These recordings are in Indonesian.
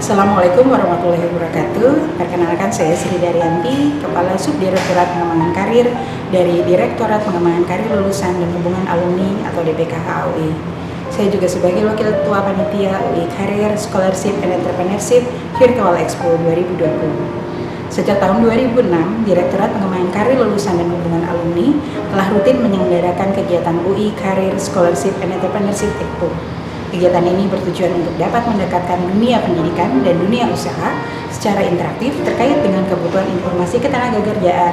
Assalamualaikum warahmatullahi wabarakatuh. Perkenalkan, saya Sri Daryanti, Kepala Subdirektorat Pengembangan Karir dari Direktorat Pengembangan Karir Lulusan dan Hubungan Alumni atau DPKH UI. Saya juga sebagai Wakil Ketua Panitia UI Career Scholarship and Entrepreneurship Virtual Expo 2020. Sejak tahun 2006, Direktorat Pengembangan Karir Lulusan dan Hubungan Alumni telah rutin menyelenggarakan kegiatan UI Career Scholarship and Entrepreneurship Expo. Kegiatan ini bertujuan untuk dapat mendekatkan dunia pendidikan dan dunia usaha secara interaktif terkait dengan kebutuhan informasi ketenagakerjaan,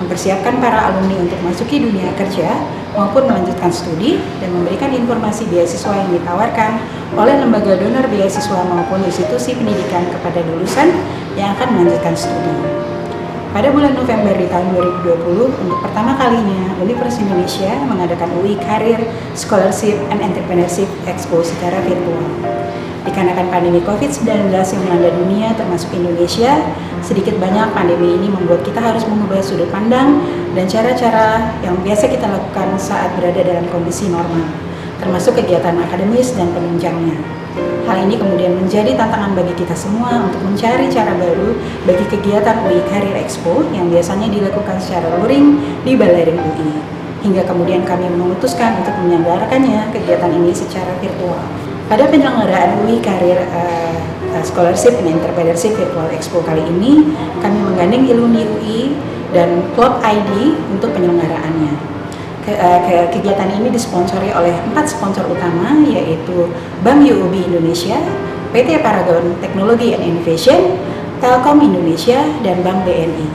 mempersiapkan para alumni untuk masuki dunia kerja maupun melanjutkan studi, dan memberikan informasi beasiswa yang ditawarkan oleh lembaga donor beasiswa maupun institusi pendidikan kepada lulusan yang akan melanjutkan studi. Pada bulan November di tahun 2020, untuk pertama kalinya Universitas Indonesia mengadakan UI Career Scholarship and Entrepreneurship Expo secara virtual. Dikarenakan pandemi COVID-19 yang melanda dunia termasuk Indonesia, sedikit banyak pandemi ini membuat kita harus mengubah sudut pandang dan cara-cara yang biasa kita lakukan saat berada dalam kondisi normal, termasuk kegiatan akademis dan penunjangnya. Hal ini kemudian menjadi tantangan bagi kita semua untuk mencari cara baru bagi kegiatan UI Career Expo yang biasanya dilakukan secara luring di Balai Ring UI. Hingga kemudian kami memutuskan untuk menyelenggarakannya kegiatan ini secara virtual. Pada penyelenggaraan UI Career Scholarship and Entrepreneurship Virtual Expo kali ini, kami menggandeng Iluni UI dan Klub ID untuk penyelenggaraannya. Kegiatan ini disponsori oleh 4 sponsor utama, yaitu Bank UOB Indonesia, PT Paragon Technology and Innovation, Telkom Indonesia, dan Bank BNI.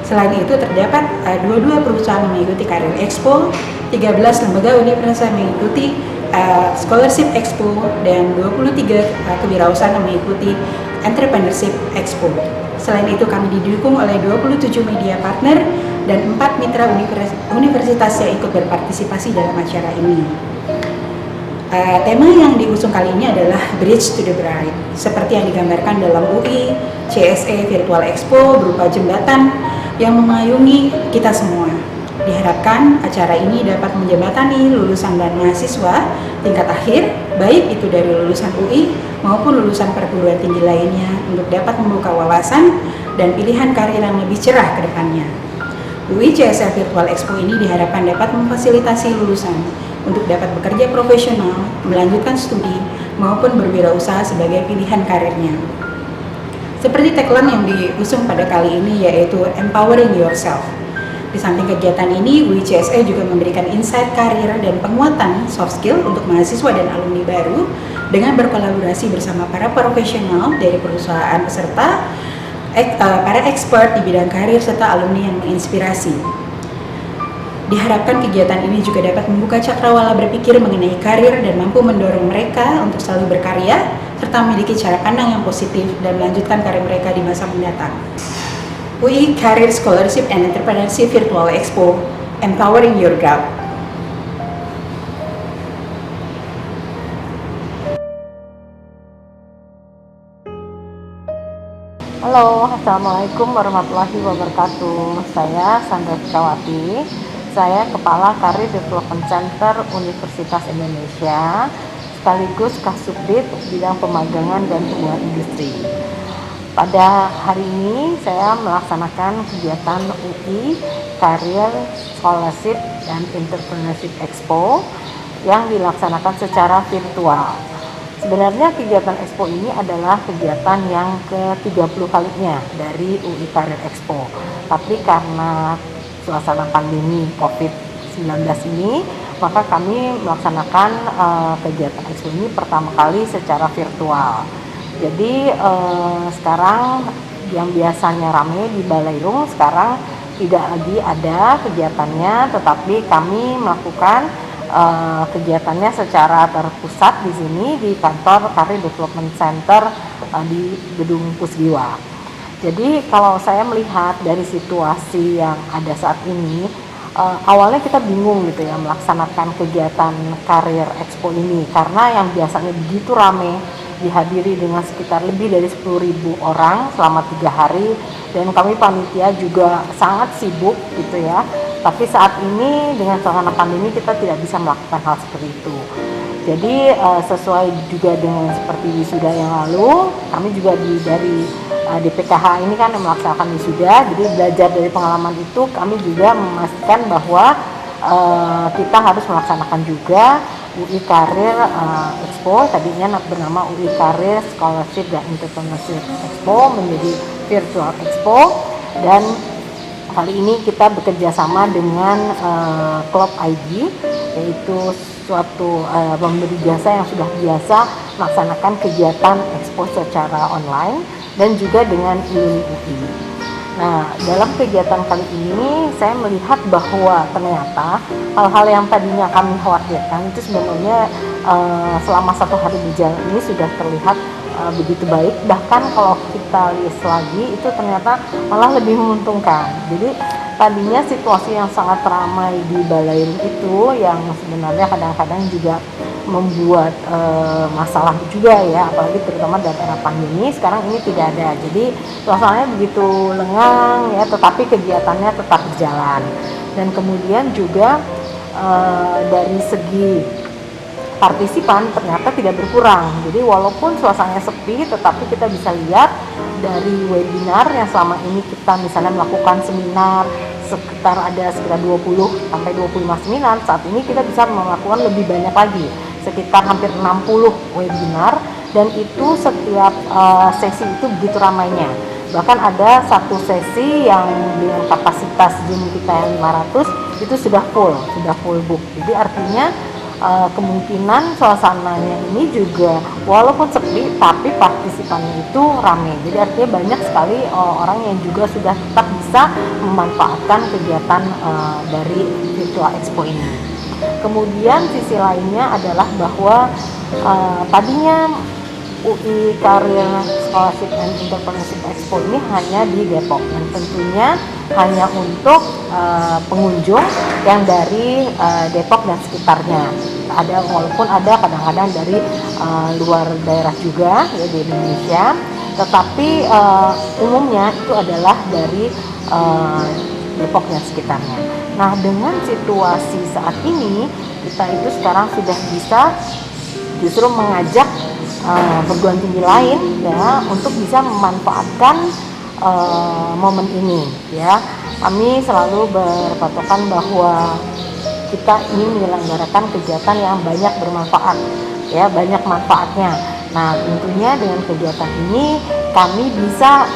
Selain itu terdapat 22 perusahaan mengikuti Career Expo, 13 lembaga universitas mengikuti Scholarship Expo, dan 23 kewirausahaan mengikuti Entrepreneurship Expo. Selain itu kami didukung oleh 27 media partner dan 4 mitra universitas yang ikut berpartisipasi dalam acara ini. Tema yang diusung kali ini adalah Bridge to the Bright, seperti yang digambarkan dalam UI CSE Virtual Expo berupa jembatan yang memayungi kita semua. Diharapkan acara ini dapat menjembatani lulusan dan mahasiswa tingkat akhir, baik itu dari lulusan UI maupun lulusan perguruan tinggi lainnya, untuk dapat membuka wawasan dan pilihan karir yang lebih cerah ke depannya. UI CSE Virtual Expo ini diharapkan dapat memfasilitasi lulusan untuk dapat bekerja profesional, melanjutkan studi, maupun berwirausaha sebagai pilihan karirnya. Seperti tagline yang diusung pada kali ini, yaitu Empowering Yourself. Di samping kegiatan ini, UI CSE juga memberikan insight karir dan penguatan soft skill untuk mahasiswa dan alumni baru dengan berkolaborasi bersama para profesional dari perusahaan peserta, para expert di bidang karir, serta alumni yang menginspirasi. Diharapkan kegiatan ini juga dapat membuka cakrawala berpikir mengenai karir dan mampu mendorong mereka untuk selalu berkarya, serta memiliki cara pandang yang positif dan melanjutkan karir mereka di masa mendatang. UI Career Scholarship and Entrepreneurship Virtual Expo, Empowering Your Growth. Halo, Assalamualaikum warahmatullahi wabarakatuh. Saya Sandra Fikawati, saya Kepala Career Development Center Universitas Indonesia, sekaligus Kasubdit bidang pemagangan dan hubungan industri. Pada hari ini saya melaksanakan kegiatan UI Career Scholarship dan Entrepreneurship Expo yang dilaksanakan secara virtual. Sebenarnya kegiatan Expo ini adalah kegiatan yang ke-30 kalinya dari UI Career Expo. Tapi karena suasana pandemi COVID-19 ini, maka kami melaksanakan kegiatan Expo ini pertama kali secara virtual. Jadi sekarang yang biasanya ramai di Balairung sekarang tidak lagi ada kegiatannya, tetapi kami melakukan kegiatannya secara terpusat di sini di kantor Career Development Center di Gedung Pusgiwa. Jadi kalau saya melihat dari situasi yang ada saat ini, awalnya kita bingung gitu ya melaksanakan kegiatan Career Expo ini, karena yang biasanya begitu ramai dihadiri dengan sekitar lebih dari 10.000 orang selama 3 hari, dan kami panitia juga sangat sibuk gitu ya. Tapi saat ini dengan suasana pandemi kita tidak bisa melakukan hal seperti itu. Jadi sesuai juga dengan seperti wisuda yang lalu, kami juga dari DPKH ini kan melaksanakan wisuda, jadi belajar dari pengalaman itu kami juga memastikan bahwa kita harus melaksanakan juga UI Karir Expo, tadinya bernama UI Karir Scholarship dan Entrepreneurship Expo menjadi Virtual Expo, dan kali ini kita bekerja sama dengan Klub ID, yaitu suatu pemberi jasa yang sudah biasa melaksanakan kegiatan expo secara online, dan juga dengan Iluni UI. Nah, dalam kegiatan kali ini saya melihat bahwa ternyata hal-hal yang tadinya kami khawatirkan itu sebenarnya selama 1 hari berjalan ini sudah terlihat begitu baik. Bahkan kalau kita lihat lagi itu ternyata malah lebih menguntungkan. Jadi tadinya situasi yang sangat ramai di Balai itu yang sebenarnya kadang-kadang juga membuat masalah juga ya, apalagi terutama dalam era pandemi. Sekarang ini tidak ada, jadi suasananya begitu lengang ya, tetapi kegiatannya tetap berjalan. Dan kemudian juga dari segi partisipan ternyata tidak berkurang. Jadi walaupun suasananya sepi, tetapi kita bisa lihat dari webinar yang selama ini kita misalnya melakukan seminar sekitar 20 sampai 25 seminar, saat ini kita bisa melakukan lebih banyak lagi, sekitar hampir 60 webinar, dan itu setiap sesi itu begitu ramainya. Bahkan ada satu sesi yang dengan kapasitas Zoom kita yang 500 itu sudah full book. Jadi artinya kemungkinan suasananya ini juga walaupun sepi tapi partisipannya itu ramai. Jadi artinya banyak sekali orang yang juga sudah tetap bisa memanfaatkan kegiatan dari Virtual Expo ini. Kemudian sisi lainnya adalah bahwa tadinya UI Career Scholarship and Entrepreneurship Expo ini hanya di Depok, dan tentunya hanya untuk pengunjung yang dari Depok dan sekitarnya. Ada, walaupun ada kadang-kadang dari luar daerah juga ya di Indonesia, tetapi umumnya itu adalah dari Depok dan sekitarnya. Nah, dengan situasi saat ini kita itu sekarang sudah bisa justru mengajak perguruan tinggi lain ya untuk bisa memanfaatkan momen ini ya. Kami selalu berpatokan bahwa kita ingin menyelenggarakan kegiatan yang banyak bermanfaat ya, banyak manfaatnya. Nah, tentunya dengan kegiatan ini kami bisa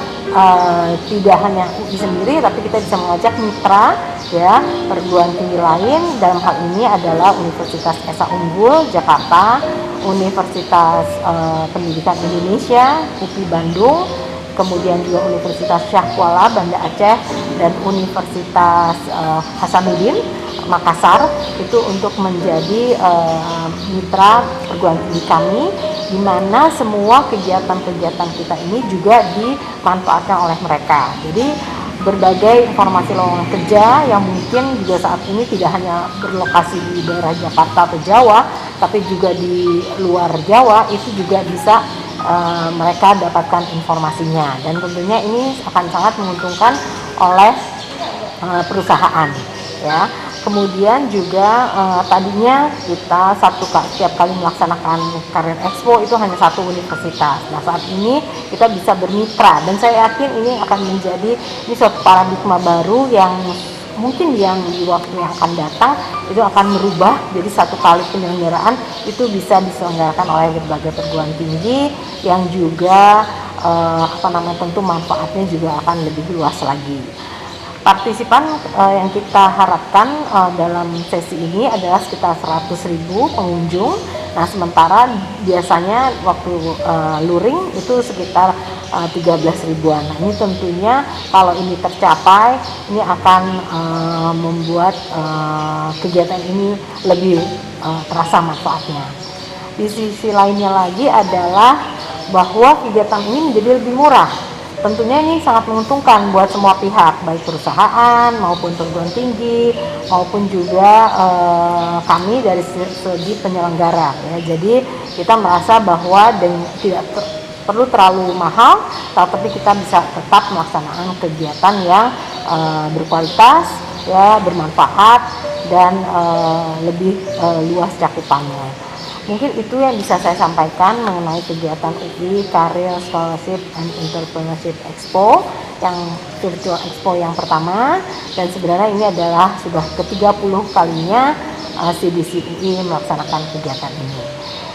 tidak hanya UI sendiri, tapi kita bisa mengajak mitra ya, perguruan tinggi lain. Dalam hal ini adalah Universitas Esa Unggul Jakarta, Universitas Pendidikan Indonesia UPI Bandung, kemudian juga Universitas Syah Kuala Banda Aceh, dan Universitas Hasanuddin Makassar, itu untuk menjadi mitra perguruan tinggi kami, di mana semua kegiatan-kegiatan kita ini juga dimanfaatkan oleh mereka. Jadi berbagai informasi lowongan kerja yang mungkin juga saat ini tidak hanya berlokasi di daerah Jakarta atau Jawa, tapi juga di luar Jawa, itu juga bisa mereka dapatkan informasinya, dan tentunya ini akan sangat menguntungkan oleh perusahaan ya. Kemudian juga tadinya kita setiap kali melaksanakan Career Expo itu hanya satu universitas. Nah, saat ini kita bisa bermitra, dan saya yakin ini akan menjadi suatu paradigma baru yang mungkin di waktu yang akan datang itu akan merubah. Jadi satu kali penyelenggaraan itu bisa diselenggarakan oleh berbagai perguruan tinggi yang juga tentu manfaatnya juga akan lebih luas lagi. Partisipan yang kita harapkan dalam sesi ini adalah sekitar 100.000 pengunjung. Nah, sementara biasanya waktu luring itu sekitar 13 ribuan. Nah, ini tentunya kalau ini tercapai, ini akan membuat kegiatan ini lebih terasa manfaatnya. Di sisi lainnya lagi adalah bahwa kegiatan ini menjadi lebih murah. Tentunya ini sangat menguntungkan buat semua pihak, baik perusahaan maupun perguruan tinggi maupun juga kami dari segi penyelenggara ya. Jadi kita merasa bahwa tidak perlu terlalu mahal, tapi kita bisa tetap melaksanakan kegiatan yang berkualitas ya, bermanfaat, dan lebih luas cakupannya. Mungkin itu yang bisa saya sampaikan mengenai kegiatan UI Career Scholarship and Entrepreneurship Expo, yang virtual expo yang pertama, dan sebenarnya ini adalah sudah ke-30 kalinya CDC UI melaksanakan kegiatan ini.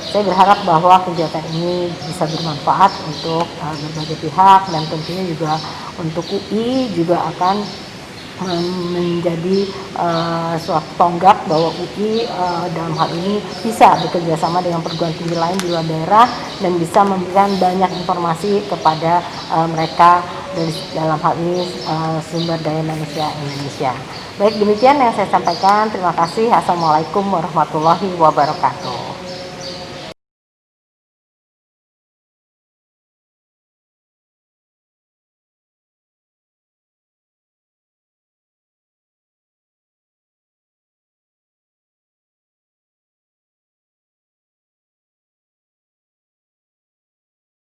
Saya berharap bahwa kegiatan ini bisa bermanfaat untuk berbagai pihak, dan tentunya juga untuk UI juga akan menjadi suatu tonggak bahwa UI dalam hal ini bisa bekerja sama dengan perguruan tinggi lain di luar daerah dan bisa memberikan banyak informasi kepada mereka dari dalam hal ini sumber daya manusia Indonesia. Baik, demikian yang saya sampaikan. Terima kasih. Assalamualaikum warahmatullahi wabarakatuh.